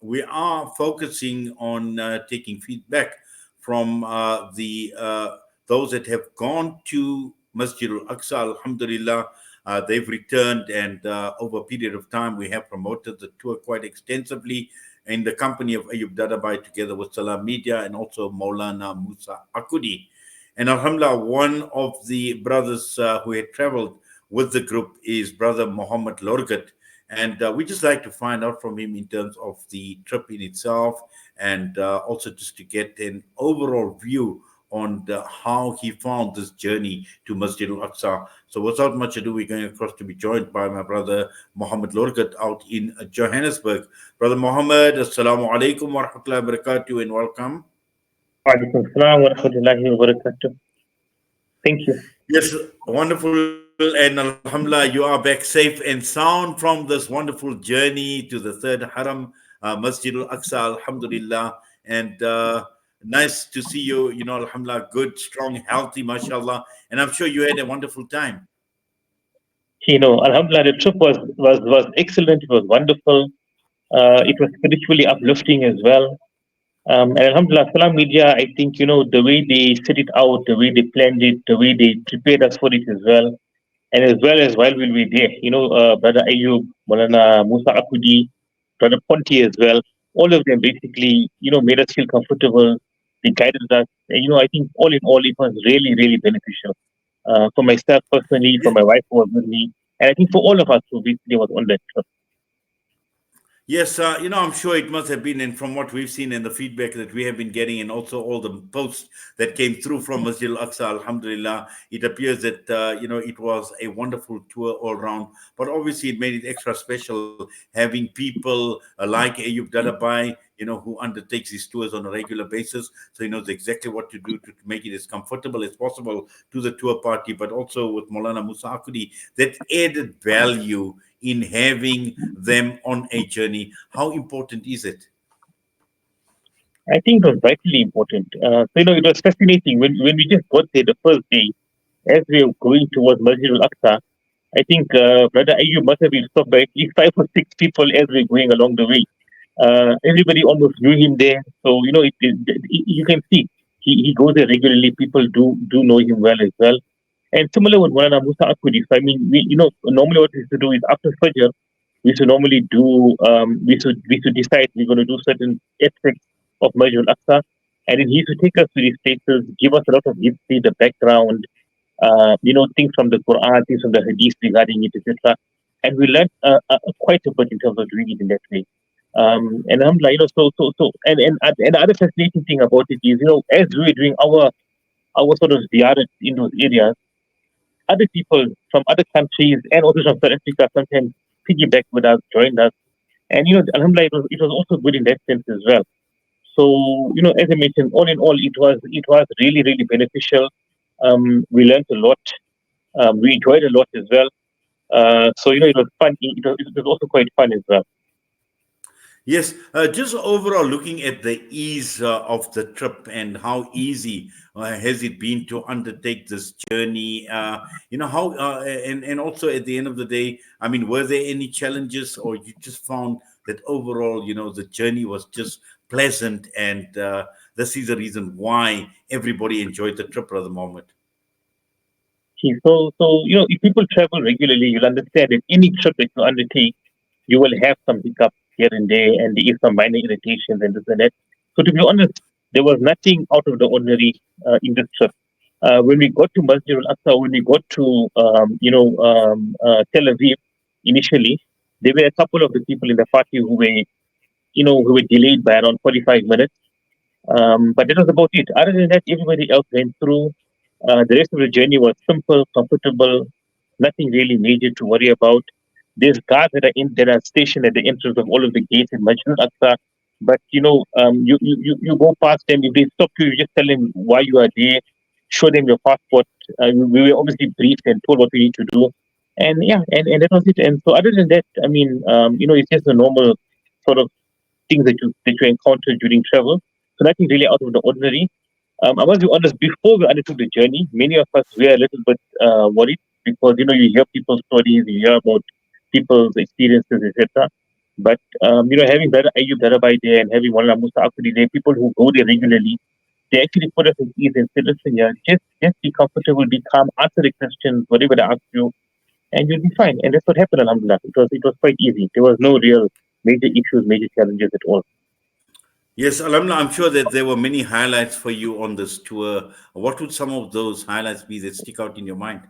we are focusing on taking feedback from the those that have gone to Masjid Al-Aqsa. Alhamdulillah, they've returned, and over a period of time, we have promoted the tour quite extensively in the company of Ayub Dadabai, together with Salaamedia and also Maulana Musa Akudi. And Alhamdulillah, one of the brothers who had traveled with the group is Brother Muhammad Lorgat. And we just like to find out from him in terms of the trip in itself, and also just to get an overall view on how he found this journey to Masjid Al-Aqsa. So without much ado, we're going across to be joined by my brother Muhammad Lorgat out in Johannesburg. Brother Muhammad, Assalamu alaikum wa rahmatullahi wa barakatuh, and welcome. Walaikum salam wa rahmatullahi wa barakatuh. Thank you. Yes, wonderful. And Alhamdulillah, you are back safe and sound from this wonderful journey to the third Haram, Masjid Al-Aqsa, Alhamdulillah. And nice to see you, Alhamdulillah, good, strong, healthy, mashallah. And I'm sure you had a wonderful time. Alhamdulillah, the trip was excellent. It was wonderful. It was spiritually uplifting as well. And Alhamdulillah, Salaamedia, I think, the way they set it out, the way they planned it, the way they prepared us for it as well. And as well as while we were there, Brother Ayub, Maulana Musa Akudi, Brother Ponti as well, all of them basically, made us feel comfortable. They guided us. And, I think all in all, it was really, really beneficial. For myself personally, for my wife who was with me, and I think for all of us who basically was on that trip. Yes, I'm sure it must have been, and from what we've seen and the feedback that we have been getting, and also all the posts that came through from Masjid Al-Aqsa, Alhamdulillah, it appears that, it was a wonderful tour all around. But obviously, it made it extra special having people like Ayub Dadabai, who undertakes these tours on a regular basis. So he knows exactly what to do to make it as comfortable as possible to the tour party, but also with Maulana Musa Akudi, that added value in having them on a journey. How important is it? I think it was vitally important. It was fascinating when we just got there the first day, as we were going towards Masjid Al-Aqsa. I think Brother Ayub must have been stopped by at least 5 or 6 people as we were going along the way. Everybody almost knew him there, so you can see he goes there regularly. People do know him well as well. And similar with Maulana Musa Akudi. So I mean, normally what we used to do is after Fajr, we should normally do we should decide we're going to do certain aspects of Masjid Al-Aqsa, and then he used to take us to these places, give us a lot of history, the background, things from the Quran, things from the Hadith regarding it, etc. And we learned quite a bit in terms of doing it in that way. And I'm like, and the other fascinating thing about it is, as we were doing our sort of ziyarat in those areas, other people from other countries and also from South Africa sometimes piggyback with us, joined us. And, Alhamdulillah, it was also good in that sense as well. So, as I mentioned, all in all, it was really, really beneficial. We learned a lot. We enjoyed a lot as well. So, it was fun. It was also quite fun as well. Yes, just overall looking at the ease of the trip and how easy has it been to undertake this journey? How and also at the end of the day, I mean, were there any challenges, or you just found that overall, the journey was just pleasant, and this is the reason why everybody enjoyed the trip at the moment? So if people travel regularly, you'll understand that any trip that you undertake, you will have some hiccups here and there, and there is some minor irritations and this and that. So to be honest, there was nothing out of the ordinary in this trip. When we got to Masjid Al-Aqsa, when we got to Tel Aviv initially, there were a couple of the people in the party who were delayed by around 45 minutes. But that was about it. Other than that, everybody else went through. The rest of the journey was simple, comfortable, nothing really major to worry about. There's guards that are stationed at the entrance of all of the gates in Masjid Al-Aqsa. But you go past them. If they stop you, you just tell them why you are there, show them your passport. We were obviously briefed and told what we need to do, and that was it. And so, other than that, I mean, it's just a normal sort of things that you encounter during travel. So nothing really out of the ordinary. I must be honest. Before we undertook the journey, many of us were a little bit worried because you hear people's stories, you hear about people's experiences, etc. But having Brother Ayub Darabai there and having Maulana Musa Akuri there, people who go there regularly, they actually put us at ease and said, listen, yeah, just be comfortable, be calm, answer the questions, whatever they ask you, and you'll be fine. And that's what happened, alhamdulillah. It was quite easy. There was no real major issues, major challenges at all. Yes, Alhamdulillah, I'm sure that there were many highlights for you on this tour. What would some of those highlights be that stick out in your mind?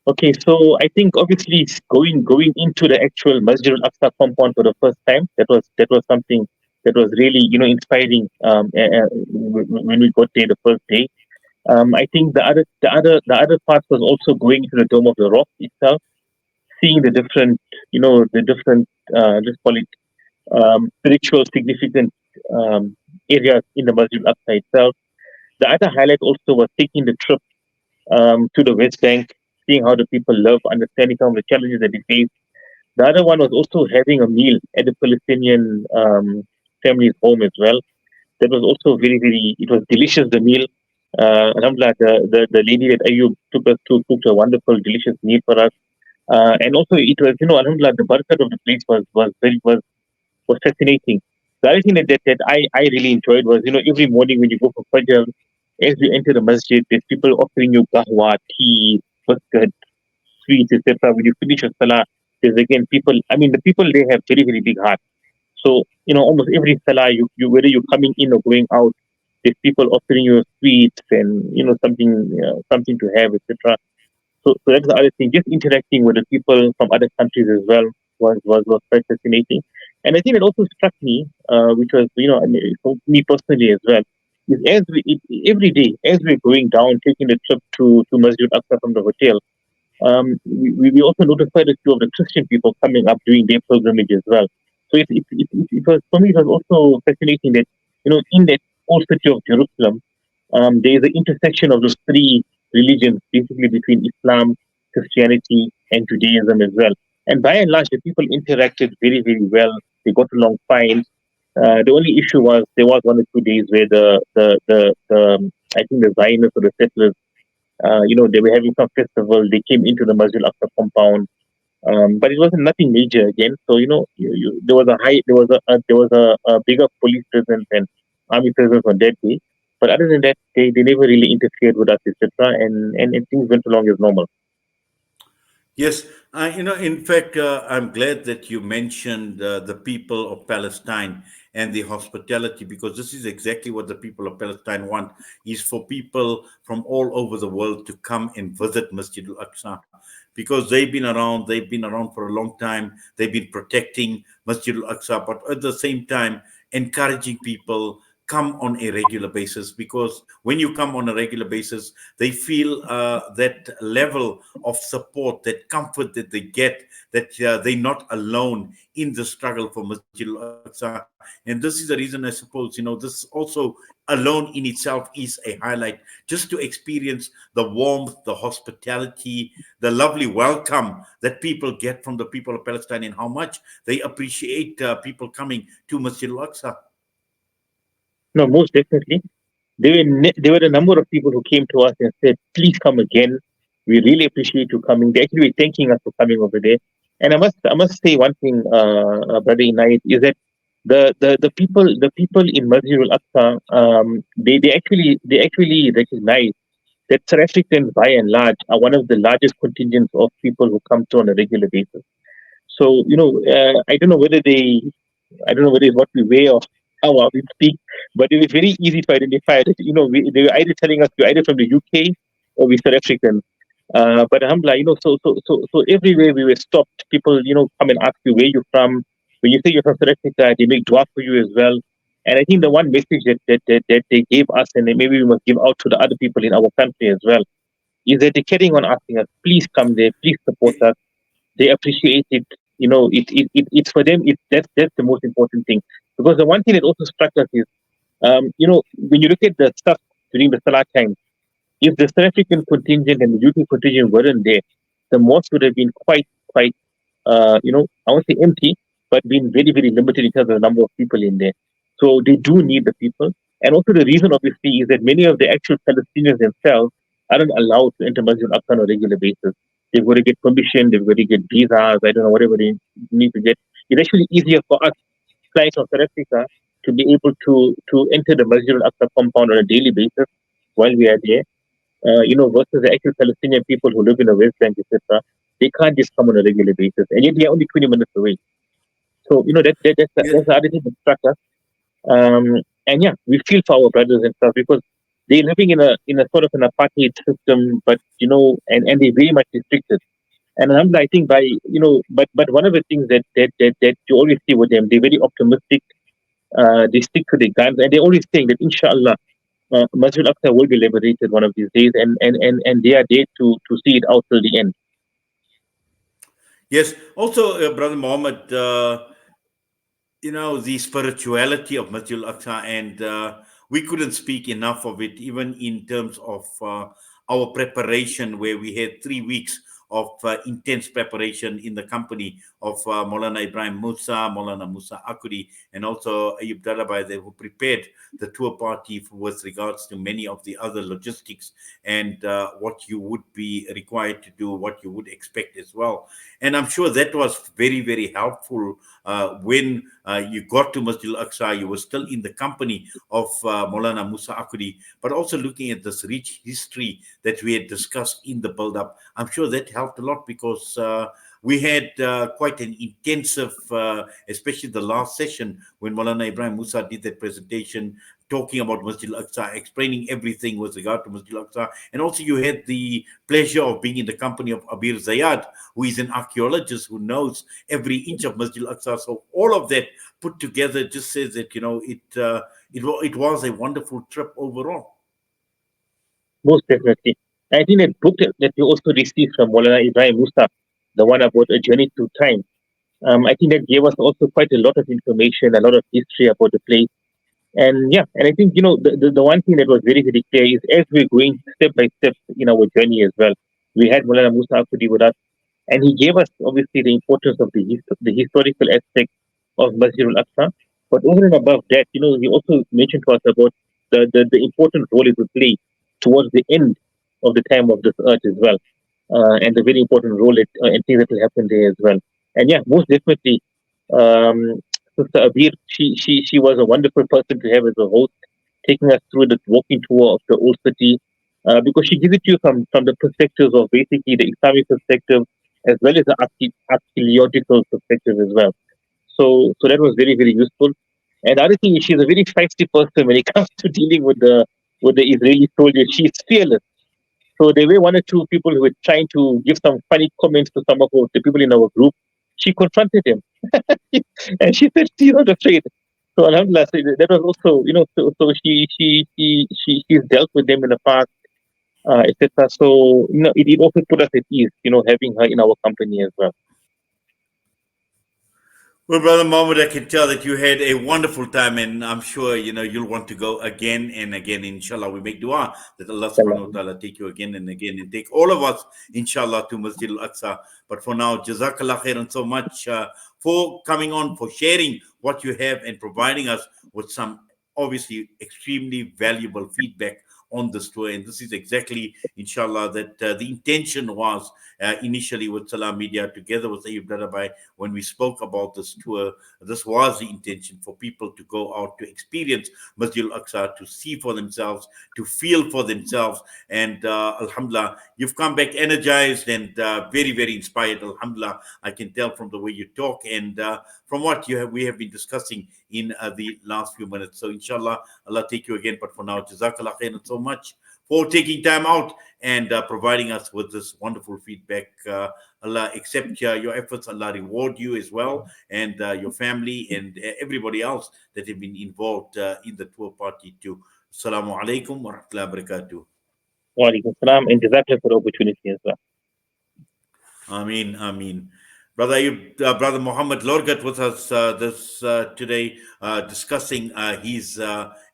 Okay, so I think obviously going into the actual Masjid Al Aqsa compound for the first time, that was something that was really inspiring when we got there the first day. I think the other part was also going to the Dome of the Rock itself, seeing the different let's call it spiritual significant areas in the Masjid Al Aqsa itself. The other highlight also was taking the trip to the West Bank, seeing how the people live, understanding some of the challenges that they face. The other one was also having a meal at the Palestinian family's home as well. That was also very, very, it was delicious, the meal. Alhamdulillah, the lady that Ayub took us to cooked a wonderful, delicious meal for us. And also, it was, Alhamdulillah, the barakat of the place was fascinating. The other thing that I really enjoyed was, every morning when you go for Fajr, as you enter the masjid, there's people offering you qahwa, tea, biscuit, sweets, etc. When you finish your salah, there's again people. I mean, the people they have very very big hearts. So almost every salah, you whether you're coming in or going out, there's people offering you sweets and something to have, etc. So that's the other thing. Just interacting with the people from other countries as well was quite fascinating. And I think it also struck me, which was I mean, for me personally as well, is every day as we're going down, taking the trip to Masjid Aqsa from the hotel, we also noticed quite a few of the Christian people coming up doing their pilgrimage as well. So it was for me it was also fascinating that in that old city of Jerusalem, there is an intersection of those three religions, basically between Islam, Christianity, and Judaism as well. And by and large, the people interacted very very well. They got along fine. The only issue was there was 1 or 2 days where the I think the Zionists or the settlers they were having some festival. They came into the Masjid Al-Aqsa compound, but it wasn't nothing major again. So there was a bigger police presence and army presence on that day. But other than that, they never really interfered with us, etc. And things went along as normal. Yes, in fact, I'm glad that you mentioned the people of Palestine and the hospitality, because this is exactly what the people of Palestine want: is for people from all over the world to come and visit Masjid al-Aqsa, because they've been around for a long time. They've been protecting Masjid al-Aqsa, but at the same time encouraging people come on a regular basis, because when you come on a regular basis, they feel that level of support, that comfort that they get, that they're not alone in the struggle for Masjid al-Aqsa. And this is the reason, I suppose, this also alone in itself is a highlight, just to experience the warmth, the hospitality, the lovely welcome that people get from the people of Palestine, and how much they appreciate people coming to Masjid al-Aqsa. No, most definitely. There were a number of people who came to us and said, "Please come again. We really appreciate you coming." They actually were thanking us for coming over there. And I must say one thing, brother Inayat, is that the people in Masjid Al Aqsa, they actually recognize that South Africans by and large are one of the largest contingents of people who come to on a regular basis. So I don't know whether it's what we wear or how we speak, but it was very easy to identify that, they were either telling us we're either from the UK or we're South African. But alhamdulillah, so everywhere we were stopped, people, come and ask you where you're from. When you say you're from South Africa, they make dua for you as well. And I think the one message that they gave us, and then maybe we must give out to the other people in our country as well, is that they're carrying on asking us, please come there, please support us. They appreciate it. It's for them. That's the most important thing. Because the one thing that also struck us is, when you look at the stuff during the Salah time, if the South African contingent and the UK contingent weren't there, the mosque would have been quite, I won't say empty, but been very, very limited in terms of the number of people in there. So they do need the people. And also the reason, obviously, is that many of the actual Palestinians themselves aren't allowed to enter Masjid al-Aqsa on a regular basis. They've got to get permission, they've got to get visas, I don't know, whatever they need to get. It's actually easier for us, clients of South Africa, to be able to enter the Masjid al-Aqsa compound on a daily basis while we are there. Versus the actual Palestinian people who live in the West Bank, etc. They can't just come on a regular basis, and yet they are only 20 minutes away. So Yeah. that's the other thing that struck us. And yeah, we feel for our brothers and stuff because they're living in a sort of an apartheid system, but and they're very much restricted. And I think but one of the things that you always see with them, they're very optimistic. They stick to their guns, and they're always saying that inshallah, Masjid Aqsa will be liberated one of these days, and they are there to see it out till the end. Yes. Also, Brother Mohammed, the spirituality of Masjid al-Aqsa, and we couldn't speak enough of it, even in terms of our preparation, where we had 3 weeks of intense preparation in the company of Maulana Ibrahim Musa, Maulana Musa Akuri, and also Ayub Darabai, who prepared the tour party with regards to many of the other logistics and what you would be required to do, what you would expect as well. And I'm sure that was very, very helpful when you got to Masjid al-Aqsa. You were still in the company of Maulana Musa Akuri, but also looking at this rich history that we had discussed in the build-up. I'm sure that helped a lot because we had quite an intensive, especially the last session when Maulana Ibrahim Musa did that presentation, talking about Masjid al-Aqsa, explaining everything with regard to Masjid al-Aqsa. And also you had the pleasure of being in the company of Abir Zayad, who is an archaeologist who knows every inch of Masjid al-Aqsa. So all of that put together just says that, it was a wonderful trip overall. Most definitely. I think that book that we also received from Maulana Ibrahim Musa, the one about a journey through time, I think that gave us also quite a lot of information, a lot of history about the place. And yeah, and I think, the one thing that was very, very clear is as we're going step by step in our journey as well, we had Maulana Musa Akudi with us, and he gave us obviously the importance of the historical aspect of Masjid al Aqsa. But over and above that, he also mentioned to us about the important role it will play towards the end of the time of this earth as well, and the very important role and things that will happen there as well. And yeah, most definitely, um, Sister Abir, she was a wonderful person to have as a host, taking us through the walking tour of the old city, because she gives it to you from the perspectives of basically the Islamic perspective as well as the archaeological perspective as well. So that was very, very useful. And the other thing is she's a very feisty person when it comes to dealing with the Israeli soldiers. She's fearless. So there were one or two people who were trying to give some funny comments to some of the people in our group. She confronted them, and she said she's not afraid. So Alhamdulillah, so that was also, so she's dealt with them in the past, etc. So it also put us at ease, having her in our company as well. Well, Brother Mohammed, I can tell that you had a wonderful time, and I'm sure you'll want to go again and again. Inshallah, we make dua that Allah subhanahu wa ta'ala take you again and again and take all of us, inshallah, to Masjid al Aqsa. But for now, Jazakallah khairan so much for coming on, for sharing what you have and providing us with some obviously extremely valuable feedback on this tour. And this is exactly, inshallah, that the intention was initially with Salaamedia together with Ayub Darabai when we spoke about this tour. This was the intention for people to go out to experience Masjid al-Aqsa, to see for themselves, to feel for themselves. And Alhamdulillah, you've come back energized and very, very inspired. Alhamdulillah, I can tell from the way you talk and from what we have been discussing in the last few minutes. So inshallah, Allah take you again. But for now, Jazakallah khairan so much for taking time out and providing us with this wonderful feedback. Allah accept your efforts. Allah reward you as well, and your family and everybody else that have been involved in the tour party too. Assalamu alaikum wa rahmatullahi wa barakatuh. Wa alaikum salam, and jazakallah for the opportunity as well. Ameen, Ameen. Brother Muhammad Lorgat with us this today, discussing his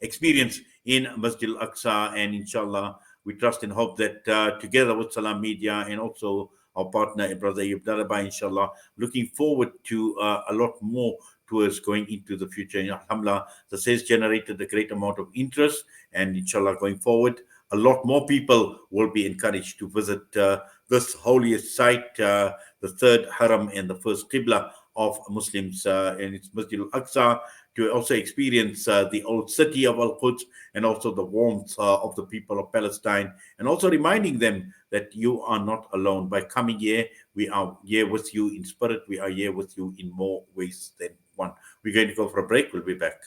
experience in Masjid al-Aqsa, and inshallah, we trust and hope that together with Salam Media and also our partner, Brother Ayub Darabai, inshallah, looking forward to a lot more tours going into the future. And alhamdulillah, this has generated a great amount of interest, and inshallah, going forward, a lot more people will be encouraged to visit this holiest site, the third haram and the first qibla of Muslims, and it's Masjid al-Aqsa, to also experience the old city of Al-Quds, and also the warmth of the people of Palestine, and also reminding them that you are not alone. By coming here, we are here with you in spirit. We are here with you in more ways than one. We're going to go for a break. We'll be back.